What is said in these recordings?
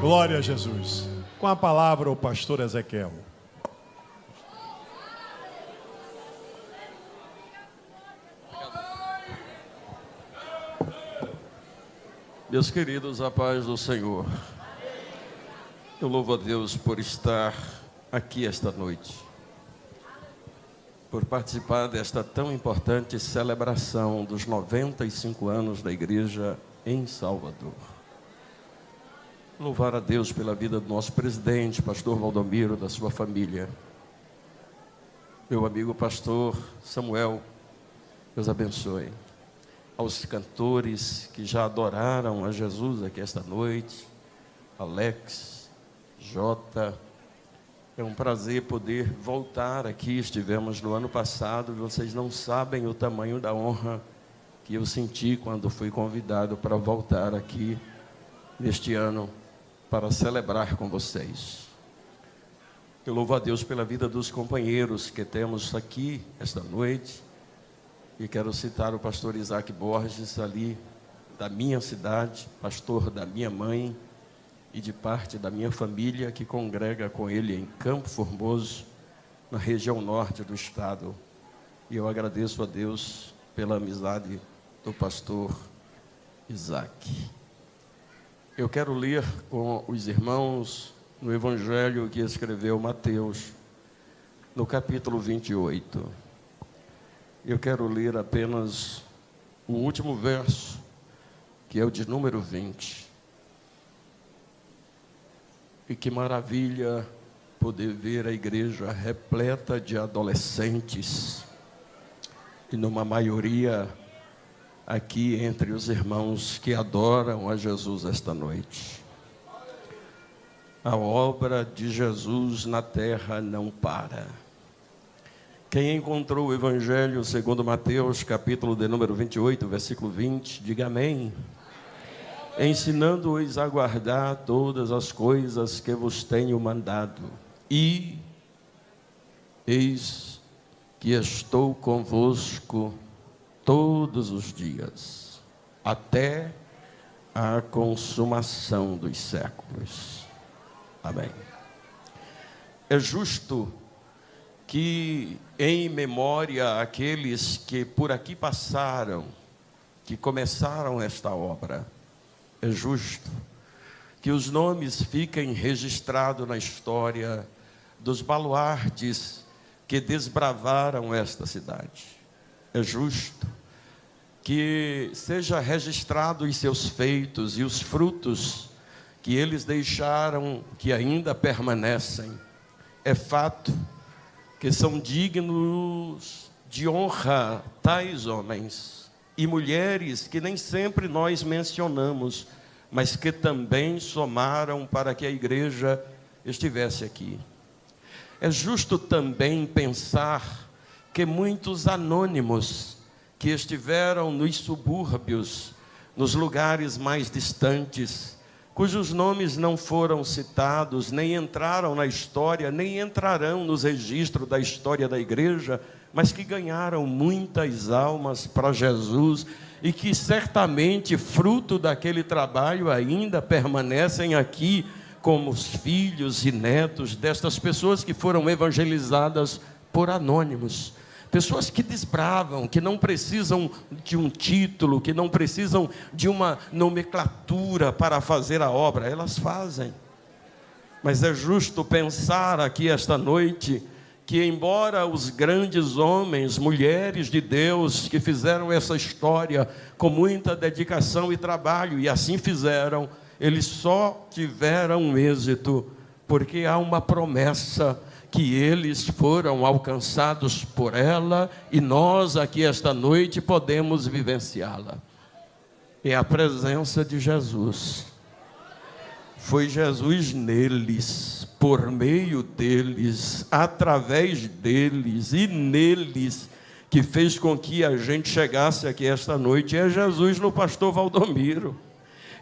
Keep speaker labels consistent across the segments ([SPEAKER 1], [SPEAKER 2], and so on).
[SPEAKER 1] Glória a Jesus. Com a palavra, o pastor Ezequiel.
[SPEAKER 2] Meus queridos, a paz do Senhor. Eu louvo a Deus por estar aqui esta noite, por participar desta tão importante celebração dos 95 anos da igreja em Salvador. Louvar a Deus pela vida do nosso presidente, pastor Valdomiro, da sua família. Meu amigo pastor Samuel, Deus abençoe. Aos cantores que já adoraram a Jesus aqui esta noite, Alex, Jota, é um prazer poder voltar aqui. Estivemos no ano passado, vocês não sabem o tamanho da honra que eu senti quando fui convidado para voltar aqui neste ano para celebrar com vocês. Eu louvo a Deus pela vida dos companheiros que temos aqui esta noite. E quero citar o pastor Isaac Borges, ali da minha cidade, pastor da minha mãe e de parte da minha família, que congrega com ele em Campo Formoso, na região norte do estado. E eu agradeço a Deus pela amizade do pastor Isaac. Eu quero ler com os irmãos no evangelho que escreveu Mateus, no capítulo 28. Eu quero ler apenas o último verso, que é o de número 20. E que maravilha poder ver a igreja repleta de adolescentes, e numa maioria aqui entre os irmãos que adoram a Jesus esta noite. A obra de Jesus na terra não para. Quem encontrou o Evangelho segundo Mateus, capítulo de número 28, versículo 20, diga amém. Ensinando-os a guardar todas as coisas que vos tenho mandado. E eis que estou convosco todos os dias, até a consumação dos séculos. Amém. É justo que em memória àqueles que por aqui passaram, que começaram esta obra, é justo que os nomes fiquem registrados na história dos baluartes que desbravaram esta cidade. É justo que seja registrado os seus feitos e os frutos que eles deixaram, que ainda permanecem. É fato que são dignos de honra tais homens e mulheres que nem sempre nós mencionamos, mas que também somaram para que a igreja estivesse aqui. É justo também pensar que muitos anônimos que estiveram nos subúrbios, nos lugares mais distantes, cujos nomes não foram citados, nem entraram na história, nem entrarão nos registros da história da igreja, mas que ganharam muitas almas para Jesus e que certamente, fruto daquele trabalho, ainda permanecem aqui como os filhos e netos destas pessoas que foram evangelizadas por anônimos. Pessoas que desbravam, que não precisam de um título, que não precisam de uma nomenclatura para fazer a obra, elas fazem. Mas é justo pensar aqui esta noite que, embora os grandes homens, mulheres de Deus que fizeram essa história com muita dedicação e trabalho, e assim fizeram, eles só tiveram êxito porque há uma promessa que eles foram alcançados por ela, e nós aqui esta noite podemos vivenciá-la. É a presença de Jesus. Foi Jesus neles, por meio deles, através deles e neles, que fez com que a gente chegasse aqui esta noite. É Jesus no pastor Valdomiro.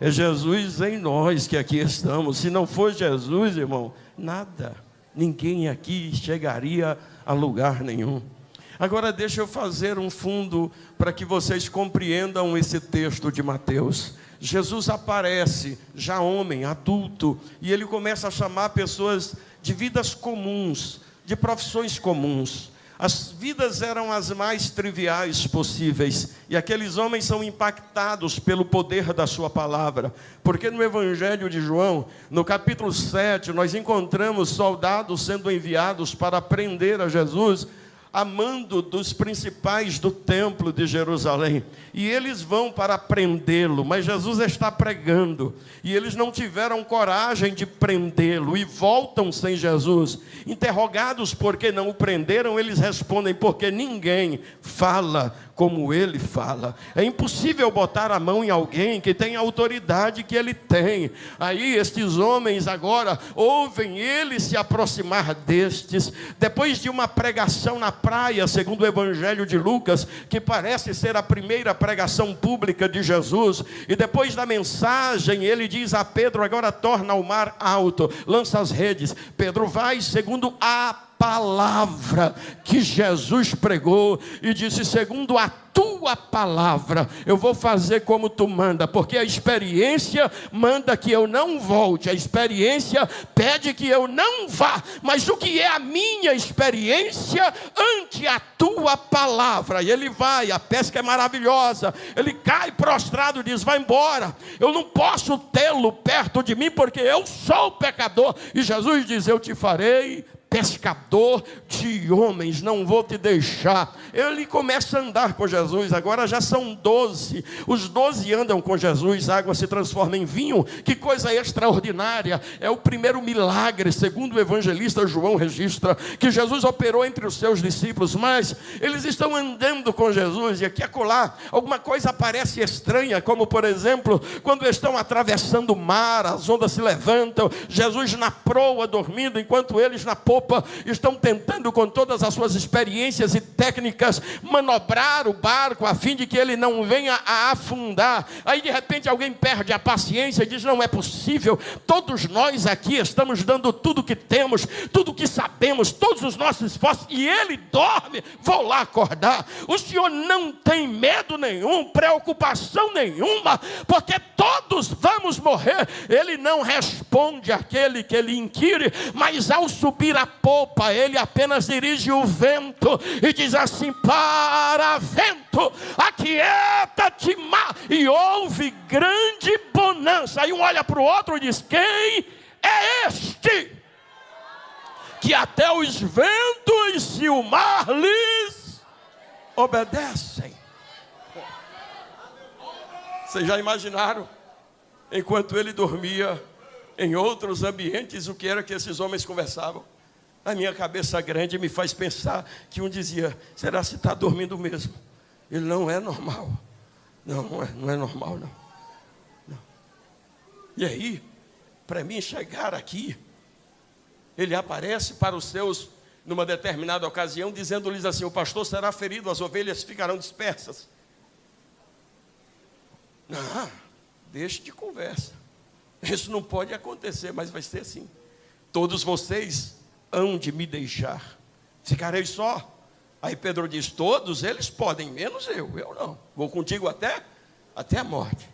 [SPEAKER 2] É Jesus em nós que aqui estamos. Se não for Jesus, irmão, nada. Ninguém aqui chegaria a lugar nenhum. Agora deixa eu fazer um fundo para que vocês compreendam esse texto de Mateus. Jesus aparece, já homem, adulto, e ele começa a chamar pessoas de vidas comuns, de profissões comuns. As vidas eram as mais triviais possíveis, e aqueles homens são impactados pelo poder da sua palavra, porque no Evangelho de João, no capítulo 7, nós encontramos soldados sendo enviados para prender a Jesus, a mando dos principais do templo de Jerusalém, e eles vão para prendê-lo, mas Jesus está pregando, e eles não tiveram coragem de prendê-lo, e voltam sem Jesus. Interrogados por que não o prenderam, eles respondem: porque ninguém fala como ele fala. É impossível botar a mão em alguém que tem a autoridade que ele tem. Aí estes homens agora ouvem ele se aproximar destes, depois de uma pregação na praia, segundo o Evangelho de Lucas, que parece ser a primeira pregação pública de Jesus, e depois da mensagem, ele diz a Pedro: agora torna o mar alto, lança as redes. Pedro vai segundo a palavra que Jesus pregou, e disse: segundo a tua palavra, eu vou fazer como tu manda, porque a experiência manda que eu não volte, a experiência pede que eu não vá, mas o que é a minha experiência ante a tua palavra? E ele vai, a pesca é maravilhosa, ele cai prostrado e diz: vai embora, eu não posso tê-lo perto de mim, porque eu sou pecador. E Jesus diz: eu te farei pescador de homens, não vou te deixar. Ele começa a andar com Jesus, agora já são 12, os 12 andam com Jesus, a água se transforma em vinho. Que coisa extraordinária, é o primeiro milagre, segundo o evangelista João registra, que Jesus operou entre os seus discípulos. Mas eles estão andando com Jesus, e aqui e acolá, alguma coisa aparece estranha, como por exemplo, quando estão atravessando o mar, as ondas se levantam, Jesus na proa dormindo, enquanto eles na popa estão tentando com todas as suas experiências e técnicas manobrar o barco a fim de que ele não venha a afundar. Aí de repente alguém perde a paciência e diz: não é possível, todos nós aqui estamos dando tudo que temos, tudo que sabemos, todos os nossos esforços, e ele dorme. Vou lá acordar. O senhor não tem medo nenhum, preocupação nenhuma, porque todos vamos morrer. Ele não responde àquele que ele inquire, mas ao subir a popa, ele apenas dirige o vento e diz assim: para vento, aquieta-te mar. E houve grande bonança. Aí um olha para o outro e diz: quem é este que até os ventos e o mar lhes obedecem? Vocês já imaginaram, enquanto ele dormia em outros ambientes, o que era que esses homens conversavam? A minha cabeça grande me faz pensar que um dizia: será se está dormindo mesmo? Ele: não é normal. Não é normal, não. E aí, para mim chegar aqui, ele aparece para os seus, numa determinada ocasião, dizendo-lhes assim: o pastor será ferido, as ovelhas ficarão dispersas. Não, deixe de conversa. Isso não pode acontecer, mas vai ser assim. Todos vocês hão de me deixar, ficarei só. Aí Pedro diz: todos eles podem, menos eu não, vou contigo até a morte.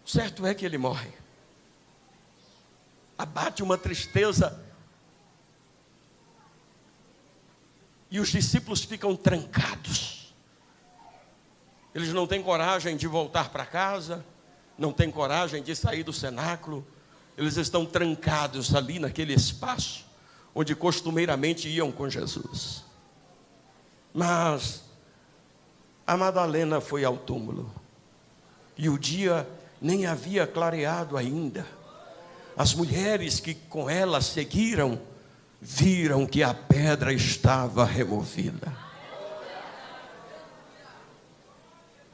[SPEAKER 2] O certo é que ele morre. Abate uma tristeza, e os discípulos ficam trancados. Eles não têm coragem de voltar para casa, não têm coragem de sair do cenáculo. Eles estão trancados ali naquele espaço onde costumeiramente iam com Jesus. Mas a Madalena foi ao túmulo, e o dia nem havia clareado ainda. As mulheres que com ela seguiram viram que a pedra estava removida.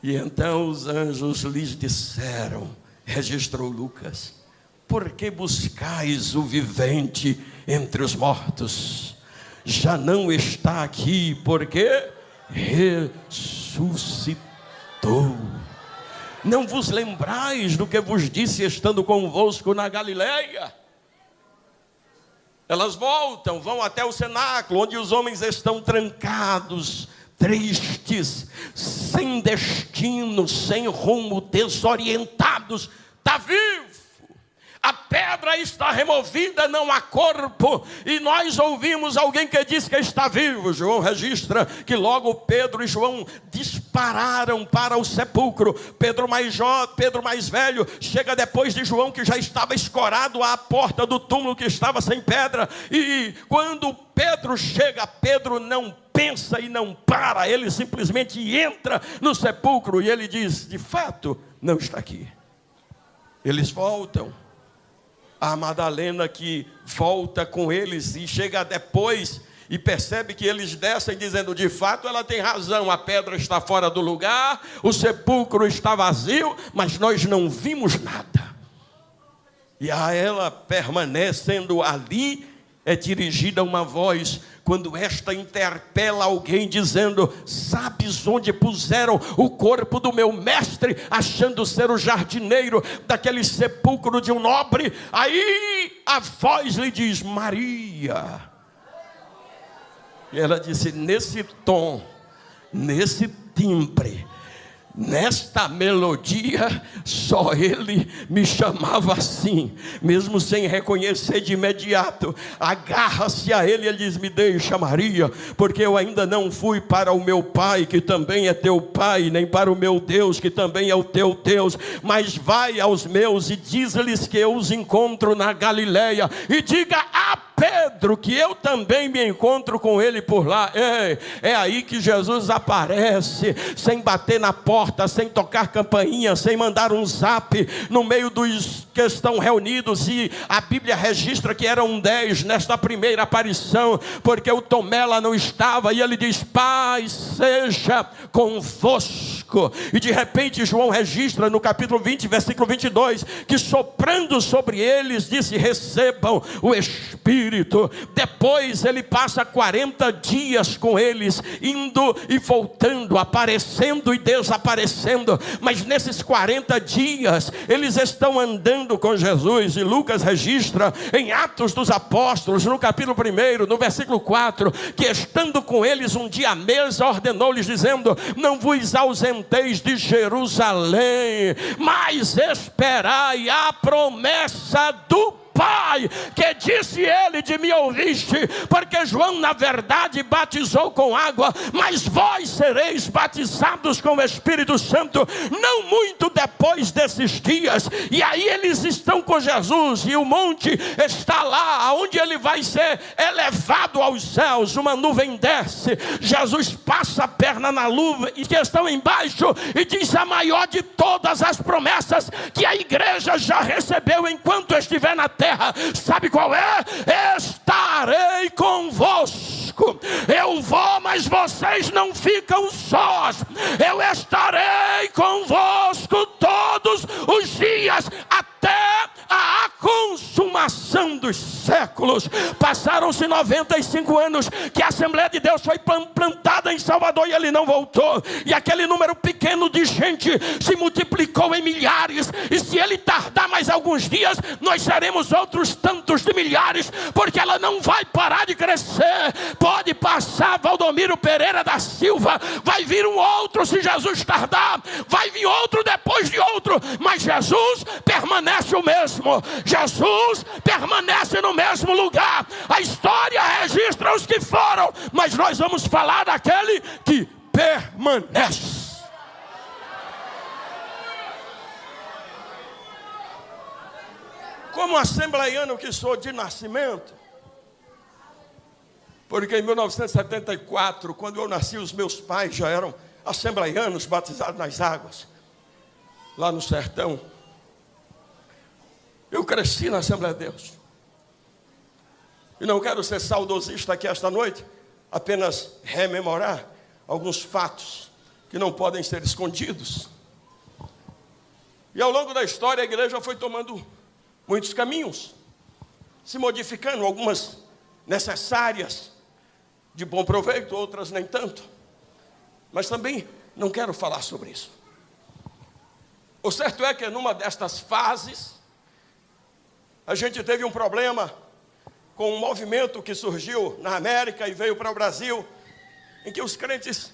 [SPEAKER 2] E então os anjos lhes disseram, registrou Lucas: por que buscais o vivente entre os mortos? Já não está aqui, porque ressuscitou. Não vos lembrais do que vos disse estando convosco na Galileia? Elas voltam, vão até o cenáculo, onde os homens estão trancados tristes, sem destino, sem rumo, desorientados. Está vivo. A pedra está removida, não há corpo. E nós ouvimos alguém que diz que está vivo. João registra que logo Pedro e João dispararam para o sepulcro. Pedro mais velho chega depois de João, que já estava escorado à porta do túmulo, que estava sem pedra. E quando Pedro chega, Pedro não pensa e não para. Ele simplesmente entra no sepulcro e ele diz: de fato, não está aqui. Eles voltam. A Madalena, que volta com eles e chega depois e percebe que eles descem dizendo: de fato ela tem razão, a pedra está fora do lugar, o sepulcro está vazio, mas nós não vimos nada. E a ela, permanecendo ali, é dirigida uma voz, quando esta interpela alguém dizendo: sabes onde puseram o corpo do meu mestre, achando ser o jardineiro daquele sepulcro de um nobre? Aí a voz lhe diz: Maria. E ela disse, nesse tom, nesse timbre, nesta melodia, só ele me chamava assim, mesmo sem reconhecer de imediato. Agarra-se a ele e ele diz: me deixa, Maria, porque eu ainda não fui para o meu pai, que também é teu pai, nem para o meu Deus, que também é o teu Deus, mas vai aos meus e diz-lhes que eu os encontro na Galileia, e diga a Pedro que eu também me encontro com ele por lá. É aí que Jesus aparece, sem bater na porta, sem tocar campainha, sem mandar um zap no meio dos que estão reunidos. E a Bíblia registra que eram 10 nesta primeira aparição, porque o Tomé lá não estava, e ele diz: paz seja convosco. E de repente João registra no capítulo 20, versículo 22, que soprando sobre eles disse: recebam o Espírito. Depois ele passa 40 dias com eles, indo e voltando, aparecendo e desaparecendo. Mas nesses 40 dias eles estão andando com Jesus. E Lucas registra em Atos dos Apóstolos, no capítulo 1, no versículo 4, que estando com eles um dia à mesa, ordenou-lhes dizendo: não vos ausenteis de Jerusalém, mas esperai a promessa do Pai, que disse ele: de mim ouviste, porque João na verdade batizou com água, mas vós sereis batizados com o Espírito Santo não muito depois desses dias. E aí eles estão com Jesus, e o monte está lá, onde ele vai ser elevado aos céus. Uma nuvem desce, Jesus passa a perna na nuvem, e que estão embaixo, e diz a maior de todas as promessas que a igreja já recebeu enquanto estiver na terra. Sabe qual é? Estarei convosco. Eu vou, mas vocês não ficam sós. Eu estarei convosco todos os dias, até a consumação dos séculos. Passaram-se 95 anos que a Assembleia de Deus foi plantada em Salvador e ele não voltou. E aquele número pequeno de gente se multiplicou em milhares. E se ele tardar mais alguns dias, nós seremos outros tantos de milhares, porque ela não vai parar de crescer. Pode passar Valdomiro Pereira da Silva, vai vir um outro se Jesus tardar, vai vir outro depois de outro, mas Jesus permanece o mesmo. Jesus permanece no mesmo lugar. A história registra os que foram, mas nós vamos falar daquele que permanece. Como assembleiano que sou de nascimento, porque em 1974, quando eu nasci, os meus pais já eram assembleianos batizados nas águas, lá no sertão. Eu cresci na Assembleia de Deus. E não quero ser saudosista aqui esta noite, apenas rememorar alguns fatos que não podem ser escondidos. E ao longo da história a igreja foi tomando muitos caminhos, se modificando, algumas necessárias, de bom proveito, outras nem tanto. Mas também não quero falar sobre isso. O certo é que numa destas fases, a gente teve um problema com um movimento que surgiu na América e veio para o Brasil, em que os crentes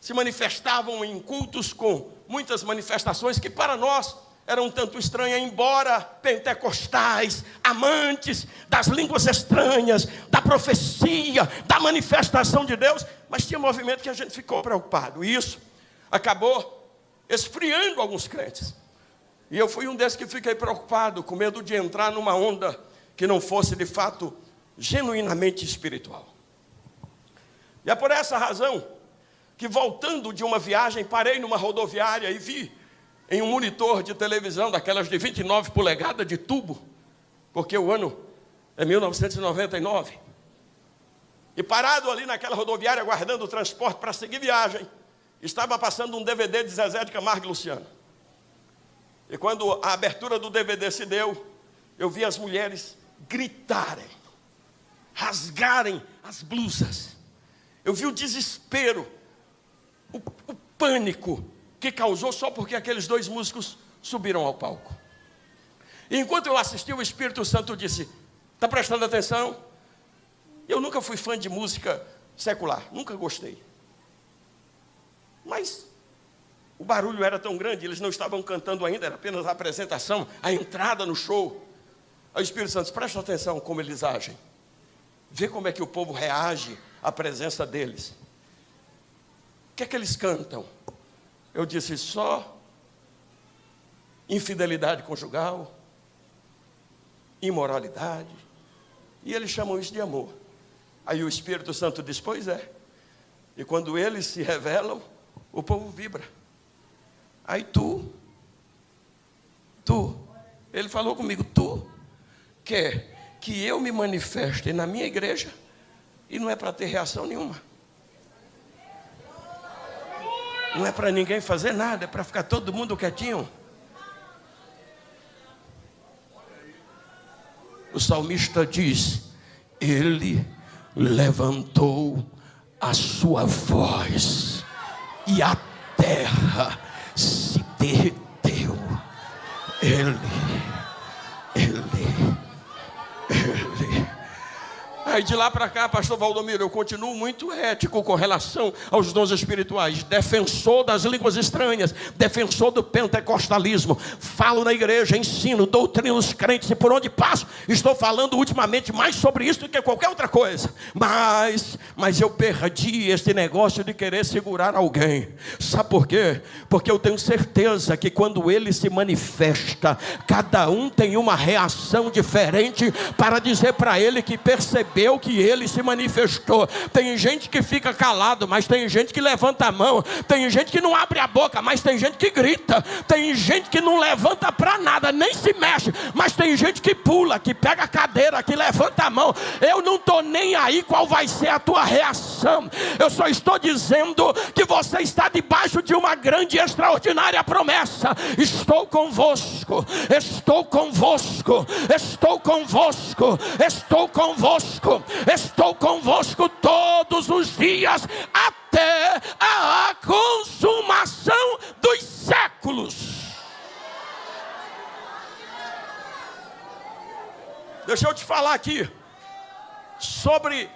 [SPEAKER 2] se manifestavam em cultos com muitas manifestações que para nós eram um tanto estranhas, embora pentecostais, amantes das línguas estranhas, da profecia, da manifestação de Deus, mas tinha movimento que a gente ficou preocupado. E isso acabou esfriando alguns crentes. E eu fui um desses que fiquei preocupado, com medo de entrar numa onda que não fosse de fato genuinamente espiritual. E é por essa razão que, voltando de uma viagem, parei numa rodoviária e vi em um monitor de televisão, daquelas de 29 polegadas de tubo, porque o ano é 1999, e parado ali naquela rodoviária, aguardando o transporte para seguir viagem, estava passando um DVD de Zezé de Camargo e Luciano. E quando a abertura do DVD se deu, eu vi as mulheres gritarem, rasgarem as blusas. Eu vi o desespero, o pânico que causou só porque aqueles dois músicos subiram ao palco. E enquanto eu assisti, o Espírito Santo disse: está prestando atenção? Eu nunca fui fã de música secular, nunca gostei. Mas o barulho era tão grande, eles não estavam cantando ainda, era apenas a apresentação, a entrada no show. Aí o Espírito Santo disse: presta atenção como eles agem. Vê como é que o povo reage à presença deles. O que é que eles cantam? Eu disse: só infidelidade conjugal, imoralidade. E eles chamam isso de amor. Aí o Espírito Santo diz: pois é. E quando eles se revelam, o povo vibra. Aí tu, ele falou comigo: tu quer que eu me manifeste na minha igreja e não é para ter reação nenhuma. Não é para ninguém fazer nada, é para ficar todo mundo quietinho. O salmista diz: ele levantou a sua voz e a terra se derreteu. Ele. Aí de lá para cá, pastor Valdomiro, eu continuo muito ético com relação aos dons espirituais, defensor das línguas estranhas, defensor do pentecostalismo, falo na igreja, ensino, doutrino os crentes, e por onde passo, estou falando ultimamente mais sobre isso do que qualquer outra coisa, mas eu perdi este negócio de querer segurar alguém. Sabe por quê? Porque eu tenho certeza que quando ele se manifesta, cada um tem uma reação diferente para dizer para ele que percebeu que ele se manifestou. Tem gente que fica calado, mas tem gente que levanta a mão. Tem gente que não abre a boca, mas tem gente que grita. Tem gente que não levanta para nada, nem se mexe, mas tem gente que pula, que pega a cadeira, que levanta a mão. Eu não estou nem aí qual vai ser a tua reação. Eu só estou dizendo que você está debaixo de uma grande e extraordinária promessa. Estou convosco, estou convosco, estou convosco, estou convosco, estou convosco todos os dias até a consumação dos séculos. Deixa eu te falar aqui sobre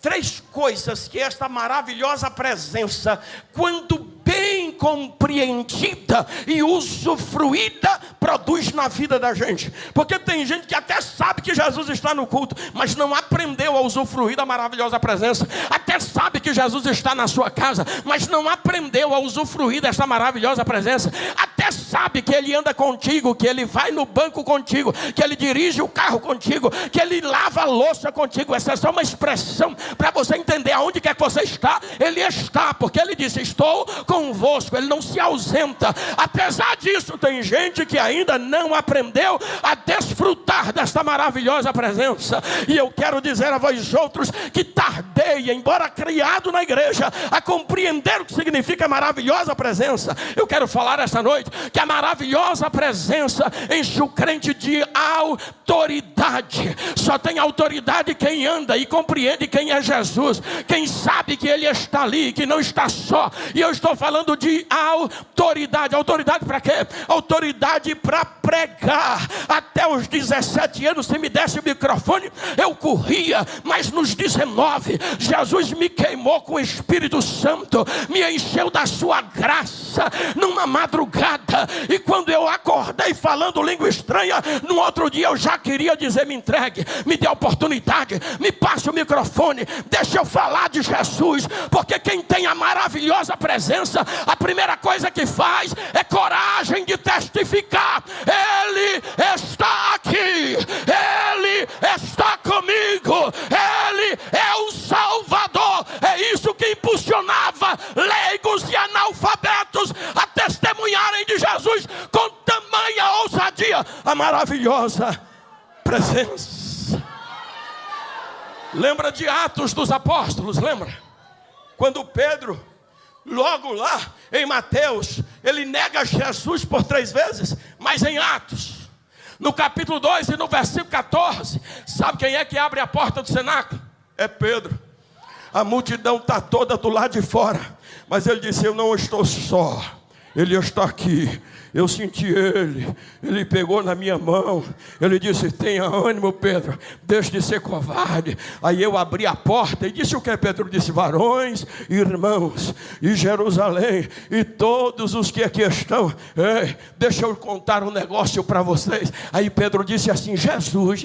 [SPEAKER 2] 3 coisas que esta maravilhosa presença, quando bem compreendida e usufruída, produz na vida da gente. Porque tem gente que até sabe que Jesus está no culto, mas não aprendeu a usufruir da maravilhosa presença. Até sabe que Jesus está na sua casa, mas não aprendeu a usufruir desta maravilhosa presença. Até sabe que ele anda contigo, que ele vai no banco contigo, que ele dirige o carro contigo, que ele lava a louça contigo. Essa é só uma expressão para você entender aonde quer que você está. Ele está, porque ele disse: estou convosco. Ele não se ausenta. Apesar disso, tem gente que ainda não aprendeu a desfrutar desta maravilhosa presença. E eu quero dizer a vós outros que tardei, embora criado na igreja, a compreender o que significa maravilhosa presença. Eu quero falar esta noite que a maravilhosa presença enche o crente de autoridade. Só tem autoridade quem anda e compreende quem é Jesus, quem sabe que Ele está ali, que não está só. E eu estou falando de autoridade. Autoridade para quê? Autoridade para pregar. Até os 17 anos, se me desse o microfone, eu corria, mas nos 19, Jesus me queimou com o Espírito Santo, me encheu da sua graça, numa madrugada, e quando eu acordei falando língua estranha, no outro dia eu já queria dizer: me entregue, me dê a oportunidade, me passe o microfone, deixa eu falar de Jesus, porque quem tem a maravilhosa presença, a primeira coisa que faz é coragem de testificar: Ele está aqui, Ele está comigo, Ele é o Salvador. É isso que impulsionava leigos e analfabetos a testemunharem de Jesus com tamanha ousadia, a maravilhosa presença. Lembra de Atos dos Apóstolos? Lembra? Quando Pedro, logo lá em Mateus, ele nega Jesus por 3 vezes, mas em Atos, no capítulo 2 e no versículo 14, sabe quem é que abre a porta do cenáculo? É Pedro. A multidão está toda do lado de fora, mas ele disse: eu não estou só, Ele está aqui. Eu senti Ele pegou na minha mão, Ele disse: tenha ânimo, Pedro, deixe de ser covarde. Aí eu abri a porta e disse o que? Pedro disse: varões, irmãos, e Jerusalém, e todos os que aqui estão, deixa eu contar um negócio para vocês. Aí Pedro disse assim: Jesus,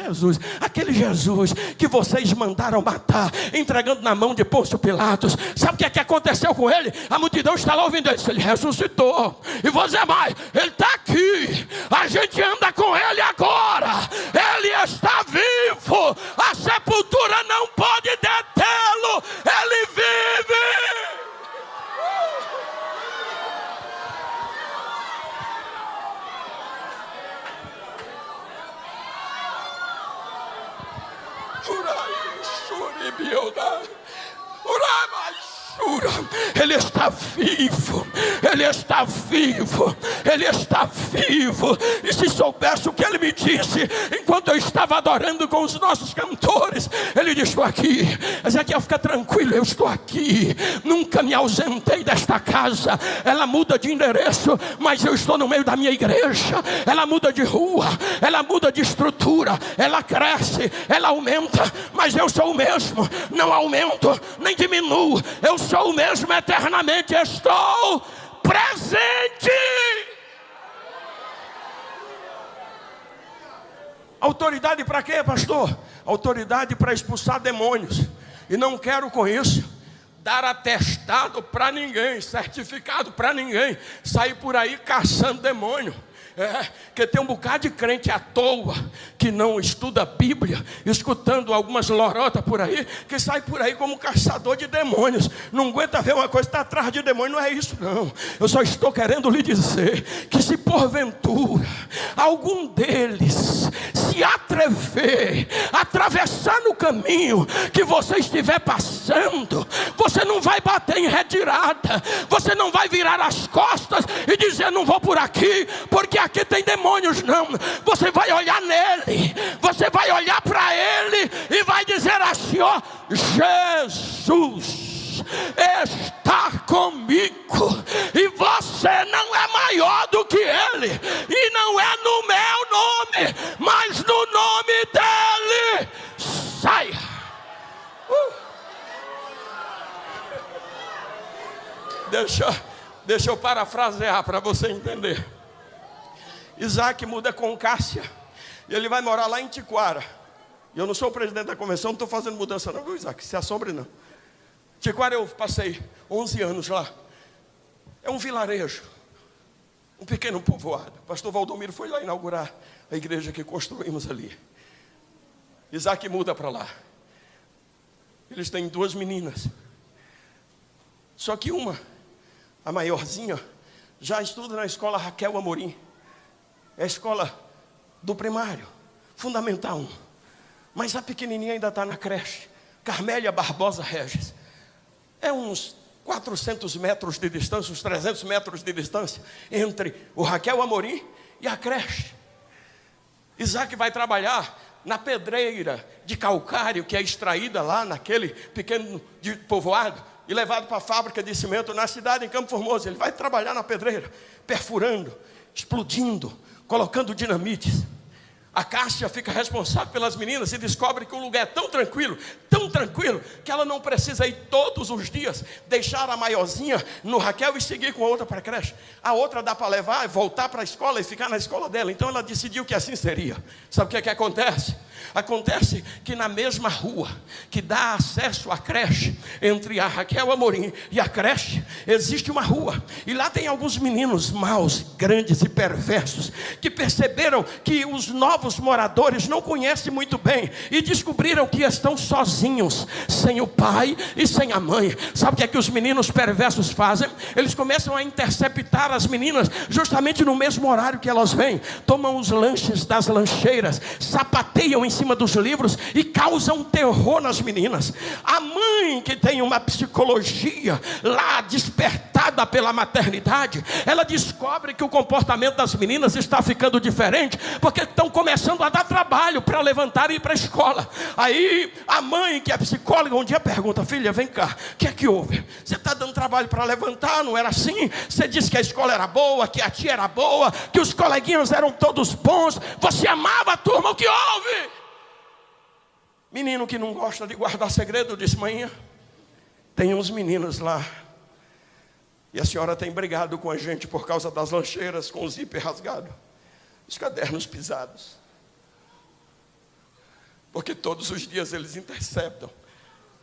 [SPEAKER 2] aquele Jesus que vocês mandaram matar, entregando na mão de Pôncio Pilatos, sabe o que aconteceu com ele? A multidão está lá ouvindo isso. Ele ressuscitou, e vou dizer mais, Ele está aqui, a gente anda com Ele agora, Ele está vivo, a sepultura não pode detê-lo, Ele vive. Ele está vivo, Ele está vivo, Ele está vivo. E se soubesse o que Ele me disse enquanto eu estava adorando com os nossos cantores, Ele disse: estou aqui. Ezequiel, fica tranquilo, eu estou aqui, nunca me ausentei desta casa. Ela muda de endereço, mas eu estou no meio da minha igreja. Ela muda de rua, ela muda de estrutura, ela cresce, ela aumenta, mas eu sou o mesmo, não aumento nem diminuo, eu sou o mesmo eternamente, estou presente. Autoridade para quê, pastor? Autoridade para expulsar demônios. E não quero com isso dar atestado para ninguém, certificado para ninguém, sair por aí caçando demônio. Que tem um bocado de crente à toa, que não estuda a Bíblia, escutando algumas lorotas por aí, que sai por aí como caçador de demônios. Não aguenta ver uma coisa que está atrás de demônio. Não é isso não. Eu só estou querendo lhe dizer que se porventura algum deles se atrever a atravessar no caminho que você estiver passando, você não vai bater em retirada, você não vai virar as costas e dizer: não vou por aqui, porque aqui tem demônios. Não, você vai olhar nele, você vai olhar para ele e vai dizer assim: ó, Jesus está comigo, e você não é maior do que ele, e não é no meu nome, mas no nome dele, saia. Deixa eu parafrasear para você entender. Isaac muda com Cássia, e ele vai morar lá em Tiquara. Eu não sou o presidente da convenção, não estou fazendo mudança não, viu, Isaac? Se assombre não. Tiquara, eu passei 11 anos lá. É um vilarejo, um pequeno povoado. O pastor Valdomiro foi lá inaugurar a igreja que construímos ali. Isaac muda para lá. Eles têm 2 meninas. Só que uma, a maiorzinha, já estuda na escola Raquel Amorim. É a escola do primário, Fundamental 1. Mas a pequenininha ainda está na creche, Carmélia Barbosa Regis. É uns 400 metros de distância, uns 300 metros de distância, entre o Raquel Amorim e a creche. Isaac vai trabalhar na pedreira de calcário que é extraída lá naquele pequeno povoado e levado para a fábrica de cimento na cidade, em Campo Formoso. Ele vai trabalhar na pedreira, perfurando, explodindo, colocando dinamites. A Cássia fica responsável pelas meninas e descobre que o lugar é tão tranquilo, que ela não precisa ir todos os dias, deixar a maiorzinha no Raquel e seguir com a outra para a creche. A outra dá para levar, voltar para a escola e ficar na escola dela. Então ela decidiu que assim seria. Sabe o que acontece? Acontece que na mesma rua que dá acesso à creche, entre a Raquel Amorim e a creche, existe uma rua. E lá tem alguns meninos maus, grandes e perversos, que perceberam que os novos moradores não conhecem muito bem e descobriram que estão sozinhos, sem o pai e sem a mãe. Sabe o que os meninos perversos fazem? Eles começam a interceptar as meninas justamente no mesmo horário que elas vêm, tomam os lanches das lancheiras, sapateiam em cima dos livros e causam terror nas meninas. A mãe, que tem uma psicologia lá despertada pela maternidade, ela descobre que o comportamento das meninas está ficando diferente, porque estão começando a dar trabalho para levantar e ir para a escola. Aí a mãe, que é psicóloga, um dia pergunta: filha, vem cá, o que é que houve? Você está dando trabalho para levantar, não era assim? Você disse que a escola era boa, que a tia era boa, que os coleguinhas eram todos bons, você amava a turma, o que houve? Menino que não gosta de guardar segredo, disse: mãe, tem uns meninos lá, e a senhora tem brigado com a gente por causa das lancheiras, com o zíper rasgado, os cadernos pisados, porque todos os dias eles interceptam,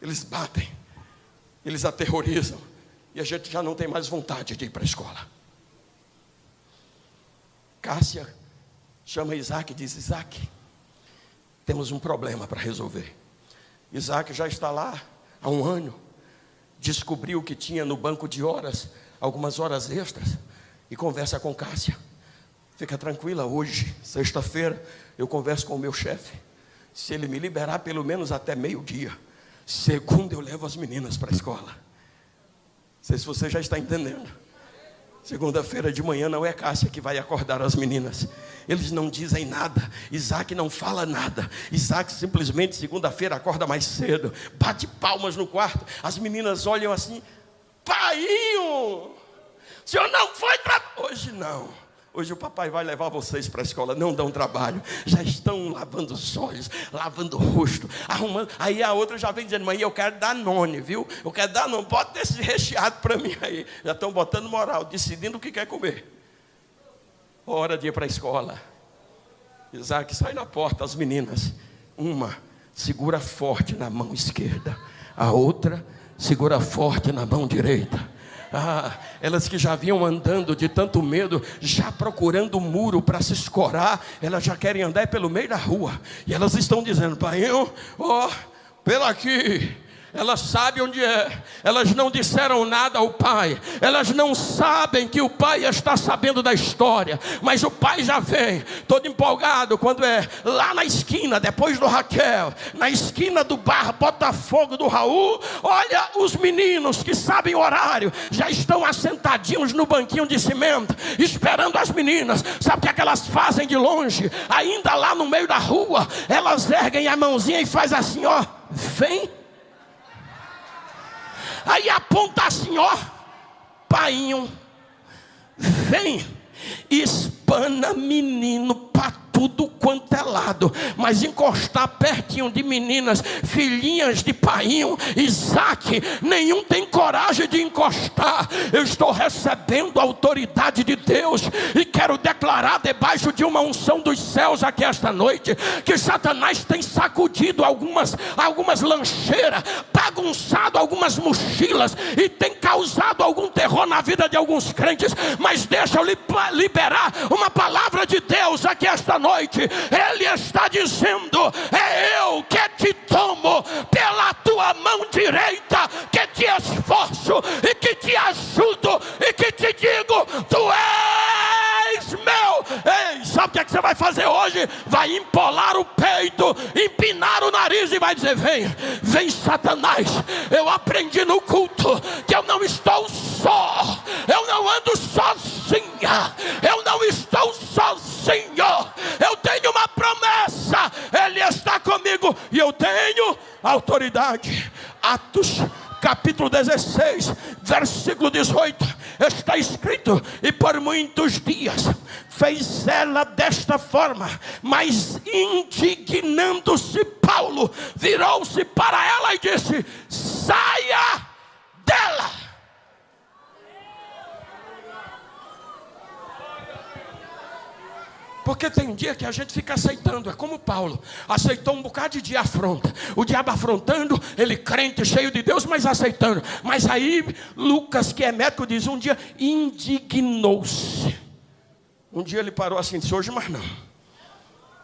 [SPEAKER 2] eles batem, eles aterrorizam, e a gente já não tem mais vontade de ir para a escola. Cássia chama Isaac e diz: Isaac, temos um problema para resolver. Isaac já está lá há 1 ano, descobriu que tinha no banco de horas algumas horas extras e conversa com Cássia. Fica tranquila, hoje, sexta-feira, eu converso com o meu chefe. Se ele me liberar pelo menos até meio-dia, segunda eu levo as meninas para a escola. Não sei se você já está entendendo. Segunda-feira de manhã não é Cássia que vai acordar as meninas. Eles não dizem nada, Isaac não fala nada. Isaac simplesmente segunda-feira acorda mais cedo, bate palmas no quarto. As meninas olham assim: painho, o senhor não foi para... Hoje não. Hoje o papai vai levar vocês para a escola. Não dão trabalho, já estão lavando os olhos, lavando o rosto, arrumando. Aí a outra já vem dizendo: mãe, eu quero Danone, viu? Eu quero Danone, bota esse recheado para mim aí. Já estão botando moral, decidindo o que quer comer. Hora de ir para a escola. Isaac sai na porta, as meninas, uma segura forte na mão esquerda, a outra segura forte na mão direita. Elas que já vinham andando de tanto medo, já procurando um muro para se escorar, elas já querem andar pelo meio da rua. E elas estão dizendo: pai, pelo aqui. Elas sabem onde é. Elas não disseram nada ao pai. Elas não sabem que o pai está sabendo da história. Mas o pai já vem, todo empolgado, quando é lá na esquina, depois do Raquel, na esquina do bar Botafogo do Raul. Olha, os meninos que sabem o horário já estão assentadinhos no banquinho de cimento, esperando as meninas. Sabe o que elas fazem de longe? Ainda lá no meio da rua, elas erguem a mãozinha e faz assim, ó: vem. Aí aponta assim, ó: painho, vem. Espana menino para tudo quanto é lado, mas encostar pertinho de meninas, filhinhas de painho, Isaac, nenhum tem coragem de encostar. Eu estou recebendo a autoridade de Deus e quero declarar debaixo de uma unção dos céus aqui esta noite, que Satanás tem sacudido algumas lancheiras, bagunçado algumas mochilas e tem causado algum terror na vida de alguns crentes. Mas deixa eu liberar uma palavra de Deus aqui esta noite. Ele está dizendo: é eu que te tomo pela tua mão direita, que te esforço e que te ajudo e que te digo: tu és meu. Ei, sabe o que você vai vai fazer hoje? Vai empolar o peito, empinar o nariz e vai dizer: vem, vem Satanás. Eu aprendi no culto que eu não estou só, eu não ando sozinha, eu não estou sozinho, eu tenho uma promessa, Ele está comigo e eu tenho autoridade. Atos capítulo 16, versículo 18, está escrito: e por muitos dias fez ela desta forma, mas indignando-se Paulo, virou-se para ela e disse: saia dela. Porque tem um dia que a gente fica aceitando, é como Paulo, aceitou um bocado de afronta, o diabo afrontando, ele crente, cheio de Deus, mas aceitando. Mas aí Lucas, que é médico, diz: um dia indignou-se. Um dia ele parou assim e disse: hoje mais não,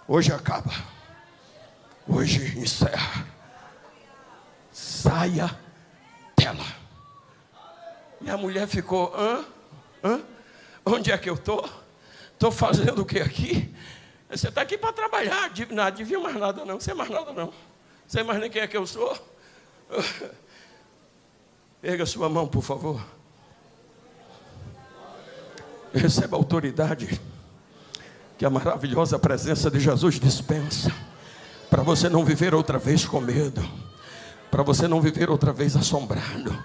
[SPEAKER 2] hoje acaba, hoje encerra, saia dela. E a mulher ficou: onde é que eu estou? Estou fazendo o que aqui? Você está aqui para trabalhar. Não adivinha mais nada não. Não sei mais nada não. Não sei mais nem quem é que eu sou. Erga sua mão, por favor. Receba a autoridade que a maravilhosa presença de Jesus dispensa, para você não viver outra vez com medo, para você não viver outra vez assombrado.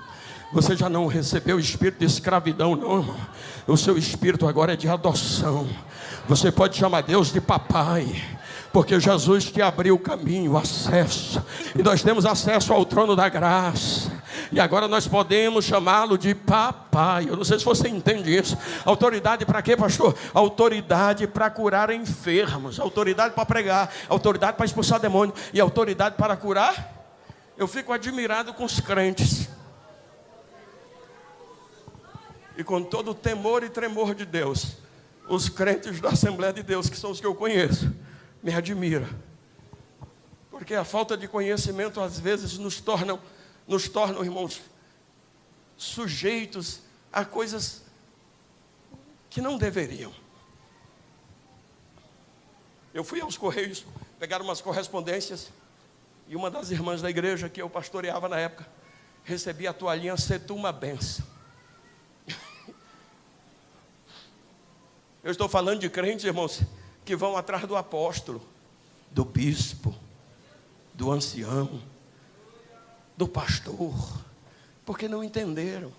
[SPEAKER 2] Você já não recebeu o espírito de escravidão, não, irmão. O seu espírito agora é de adoção. Você pode chamar Deus de papai, porque Jesus te abriu o caminho, o acesso. E nós temos acesso ao trono da graça. E agora nós podemos chamá-lo de papai. Eu não sei se você entende isso. Autoridade para quê, pastor? Autoridade para curar enfermos, autoridade para pregar, autoridade para expulsar demônio e autoridade para curar. Eu fico admirado com os crentes. E com todo o temor e tremor de Deus, os crentes da Assembleia de Deus, que são os que eu conheço, me admiram. Porque a falta de conhecimento às vezes nos tornam, irmãos, sujeitos a coisas que não deveriam. Eu fui aos Correios pegar umas correspondências, e uma das irmãs da igreja que eu pastoreava na época, recebi a toalhinha Setuma Benção. Eu estou falando de crentes, irmãos, que vão atrás do apóstolo, do bispo, do ancião, do pastor, porque não entenderam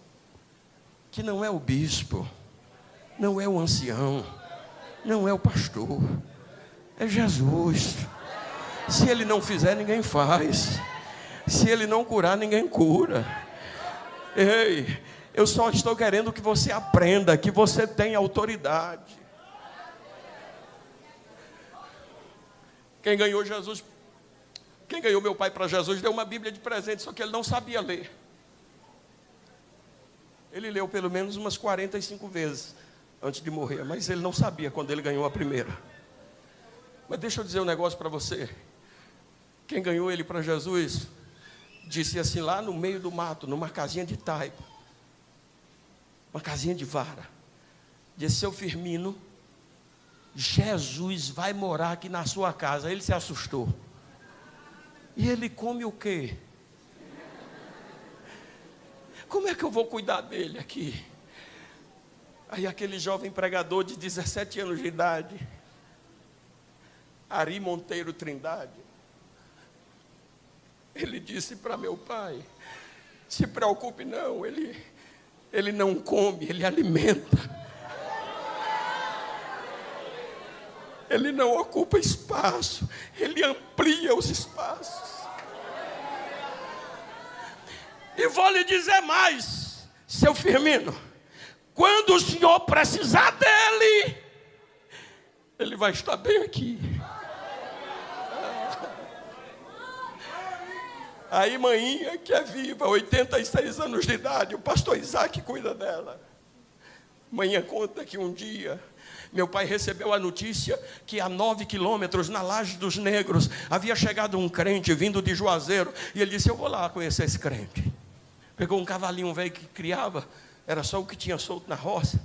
[SPEAKER 2] que não é o bispo, não é o ancião, não é o pastor, é Jesus. Se ele não fizer, ninguém faz. Se ele não curar, ninguém cura. Ei, eu só estou querendo que você aprenda que você tem autoridade. Quem ganhou Jesus, quem ganhou meu pai para Jesus, deu uma Bíblia de presente, só que ele não sabia ler. Ele leu pelo menos umas 45 vezes antes de morrer, mas ele não sabia quando ele ganhou a primeira. Mas deixa eu dizer um negócio para você. Quem ganhou ele para Jesus, disse assim, lá no meio do mato, numa casinha de taipa, uma casinha de vara, disse: seu Firmino, Jesus vai morar aqui na sua casa. Ele se assustou. E ele come o quê? Como é que eu vou cuidar dele aqui? Aí aquele jovem pregador de 17 anos de idade, Ari Monteiro Trindade, ele disse para meu pai: se preocupe não, ele não come, ele alimenta. Ele não ocupa espaço, ele amplia os espaços. E vou lhe dizer mais, seu Firmino, quando o senhor precisar dele, ele vai estar bem aqui. Aí manhinha que é viva, 86 anos de idade, o pastor Isaac cuida dela. Manhinha conta que um dia meu pai recebeu a notícia que a 9 quilômetros, na Laje dos Negros, havia chegado um crente vindo de Juazeiro. E ele disse: eu vou lá conhecer esse crente. Pegou um cavalinho velho que criava, era só o que tinha solto na roça.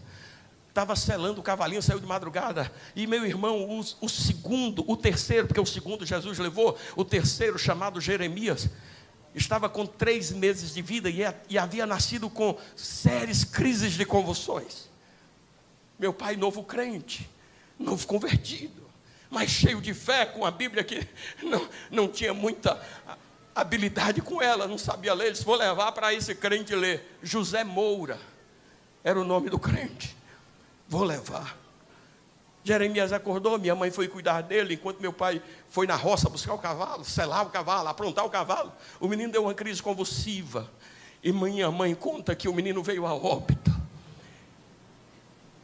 [SPEAKER 2] estava selando o cavalinho, saiu de madrugada. E meu irmão, o terceiro, porque o segundo Jesus levou, o terceiro, chamado Jeremias, estava com 3 meses de vida e havia nascido com sérias crises de convulsões. Meu pai, novo crente, novo convertido, mas cheio de fé, com a Bíblia que não tinha muita habilidade com ela, não sabia ler. Ele disse: vou levar para esse crente ler. José Moura era o nome do crente. Vou levar. Jeremias acordou, minha mãe foi cuidar dele, enquanto meu pai foi na roça buscar o cavalo, selar o cavalo, aprontar o cavalo. O menino deu uma crise convulsiva, e minha mãe conta que o menino veio a óbito.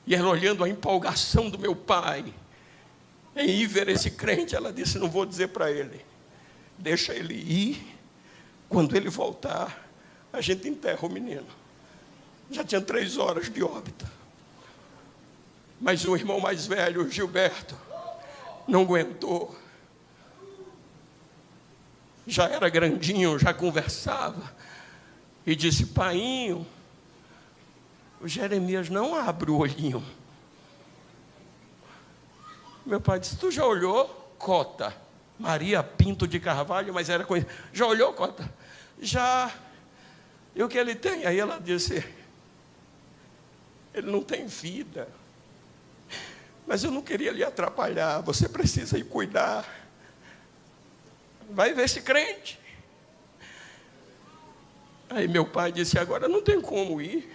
[SPEAKER 2] E ela, olhando a empolgação do meu pai em ir ver esse crente, ela disse: não vou dizer para ele, deixa ele ir, quando ele voltar, a gente enterra o menino. Já tinha 3 horas de óbito. Mas o irmão mais velho, o Gilberto, não aguentou. Já era grandinho, já conversava. E disse: painho, o Jeremias não abre o olhinho. Meu pai disse: tu já olhou? Cota. Maria Pinto de Carvalho, mas era conhecida. Já olhou, Cota? Já. E o que ele tem? Aí ela disse: ele não tem vida. Mas eu não queria lhe atrapalhar, você precisa ir cuidar. Vai ver esse crente. Aí meu pai disse: agora não tem como ir.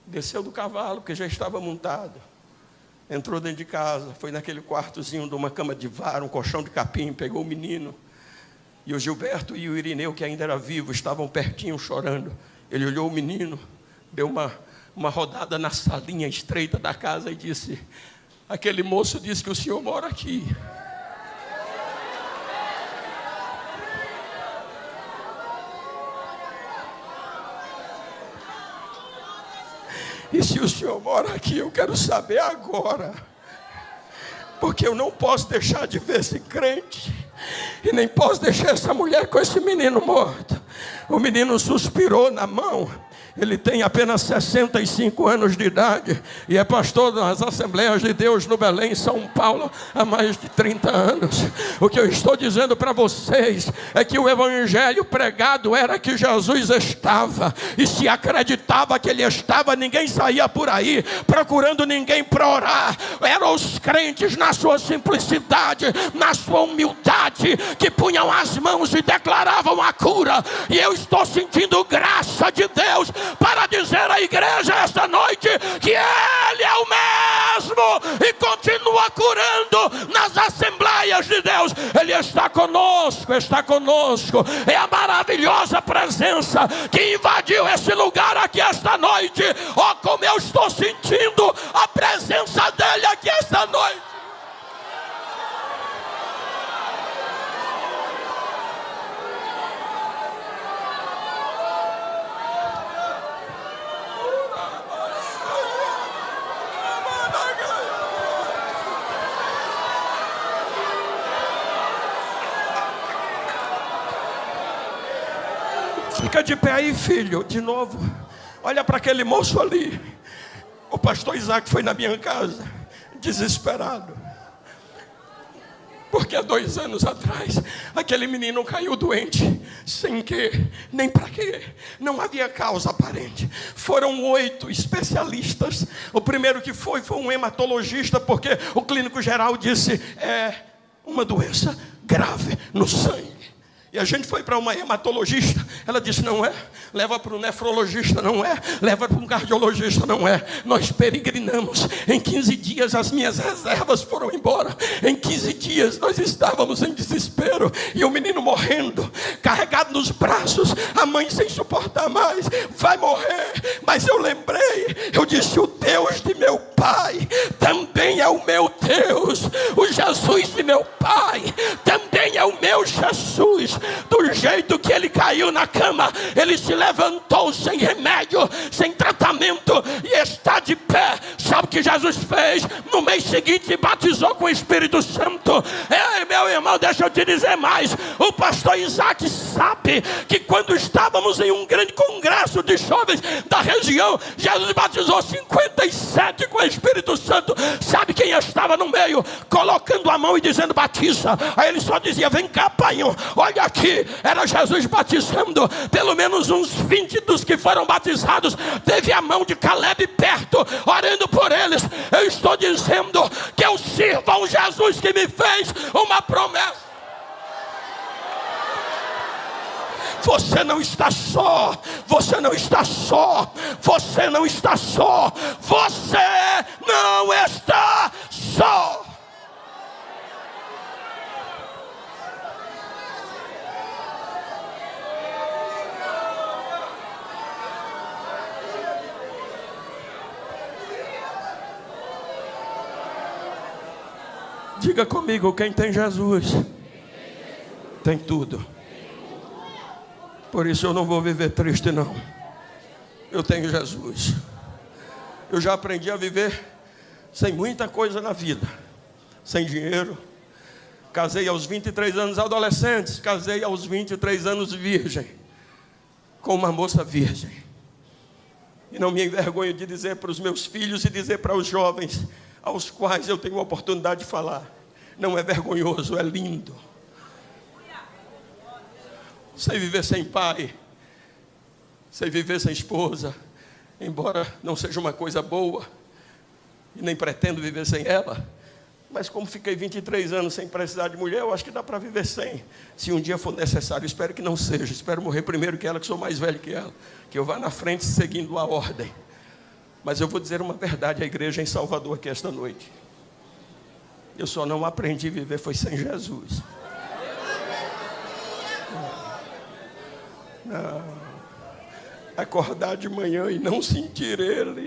[SPEAKER 2] Desceu do cavalo, porque já estava montado. Entrou dentro de casa, foi naquele quartozinho de uma cama de vara, um colchão de capim, pegou o menino. E o Gilberto e o Irineu, que ainda era vivo, estavam pertinho chorando. Ele olhou o menino, deu uma rodada na salinha estreita da casa e disse: aquele moço disse que o senhor mora aqui. E se o senhor mora aqui, eu quero saber agora, porque eu não posso deixar de ver esse crente, e nem posso deixar essa mulher com esse menino morto. O menino suspirou na mão. Ele tem apenas 65 anos de idade e é pastor das Assembleias de Deus no Belém, São Paulo, há mais de 30 anos. O que eu estou dizendo para vocês é que o evangelho pregado era que Jesus estava, e se acreditava que ele estava, ninguém saía por aí procurando ninguém para orar. Eram os crentes, na sua simplicidade, na sua humildade, que punham as mãos e declaravam a cura. E eu estou sentindo graça de Deus para dizer à igreja esta noite que Ele é o mesmo e continua curando nas Assembleias de Deus. Ele está conosco, está conosco. É a maravilhosa presença que invadiu esse lugar aqui esta noite. Oh, como eu estou sentindo a presença dele aqui esta noite. Fica de pé aí, filho, de novo. Olha para aquele moço ali. O pastor Isaac foi na minha casa, desesperado, porque há 2 anos atrás aquele menino caiu doente, sem que, nem para quê, não havia causa aparente. Foram 8 especialistas. O primeiro que foi um hematologista, porque o clínico geral disse: é uma doença grave no sangue. E a gente foi para uma hematologista, ela disse: não é. Leva para um nefrologista, não é. Leva para um cardiologista, não é. Nós peregrinamos. Em 15 dias as minhas reservas foram embora. Em 15 dias nós estávamos em desespero. E o menino morrendo, carregado nos braços, a mãe sem suportar mais, vai morrer. Mas eu lembrei, eu disse: o Deus de meu pai também é o meu Deus. O Jesus de meu pai também é o meu Jesus. Do jeito que ele caiu na cama, ele se levantou sem remédio, sem tratamento, e está de pé. Sabe o que Jesus fez? No mês seguinte batizou com o Espírito Santo. meu irmão, deixa eu te dizer mais. O pastor Isaac sabe que quando estávamos em um grande congresso de jovens da região, Jesus batizou 57 com o Espírito Santo. Sabe quem estava no meio, colocando a mão e dizendo batiza? Aí ele só dizia, vem cá, pai, olha aqui. Era Jesus batizando. Pelo menos uns 20 dos que foram batizados, teve a mão de Caleb perto, orando por eles. Eu estou dizendo que eu sirvo a um Jesus que me fez uma promessa. Você não está só, você não está só, você não está só, você não está só. Diga comigo, quem tem Jesus tem tudo. Por isso eu não vou viver triste, não. Eu tenho Jesus. Eu já aprendi a viver sem muita coisa na vida. Sem dinheiro. Casei aos 23 anos adolescentes. Casei aos 23 anos virgem. Com uma moça virgem. E não me envergonho de dizer para os meus filhos e dizer para os jovens aos quais eu tenho a oportunidade de falar. Não é vergonhoso, é lindo. Sei viver sem pai, sei viver sem esposa, embora não seja uma coisa boa, e nem pretendo viver sem ela, mas como fiquei 23 anos sem precisar de mulher, eu acho que dá para viver sem, se um dia for necessário. Espero que não seja, espero morrer primeiro que ela, que sou mais velho que ela, que eu vá na frente seguindo a ordem. Mas eu vou dizer uma verdade à igreja em Salvador aqui esta noite. Eu só não aprendi a viver foi sem Jesus. Não. Acordar de manhã e não sentir Ele.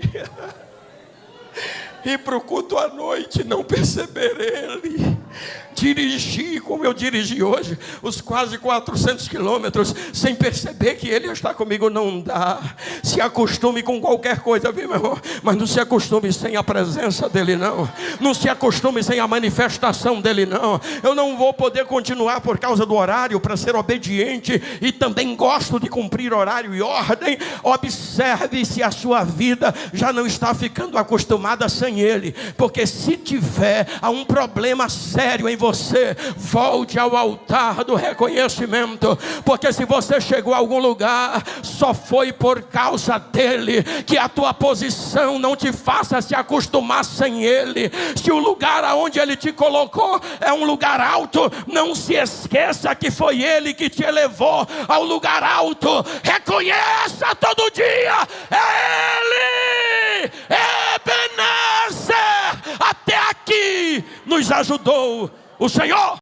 [SPEAKER 2] Ir para o culto à noite e não perceber Ele. Dirigir como eu dirigi hoje, os quase 400 quilômetros, sem perceber que Ele está comigo, não dá. Se acostume com qualquer coisa, viu, meu irmão? Mas não se acostume sem a presença dEle, não. Não se acostume sem a manifestação dEle, não. Eu não vou poder continuar por causa do horário, para ser obediente, e também gosto de cumprir horário e ordem. Observe se a sua vida já não está ficando acostumada sem Ele, porque se tiver há um problema sério em você, volte ao altar do reconhecimento, porque se você chegou a algum lugar, só foi por causa dele. Que a tua posição não te faça se acostumar sem Ele. Se o lugar aonde Ele te colocou é um lugar alto, não se esqueça que foi Ele que te elevou ao lugar alto. Reconheça todo dia, é Ele, Ebenezer. Até aqui nos ajudou o Senhor.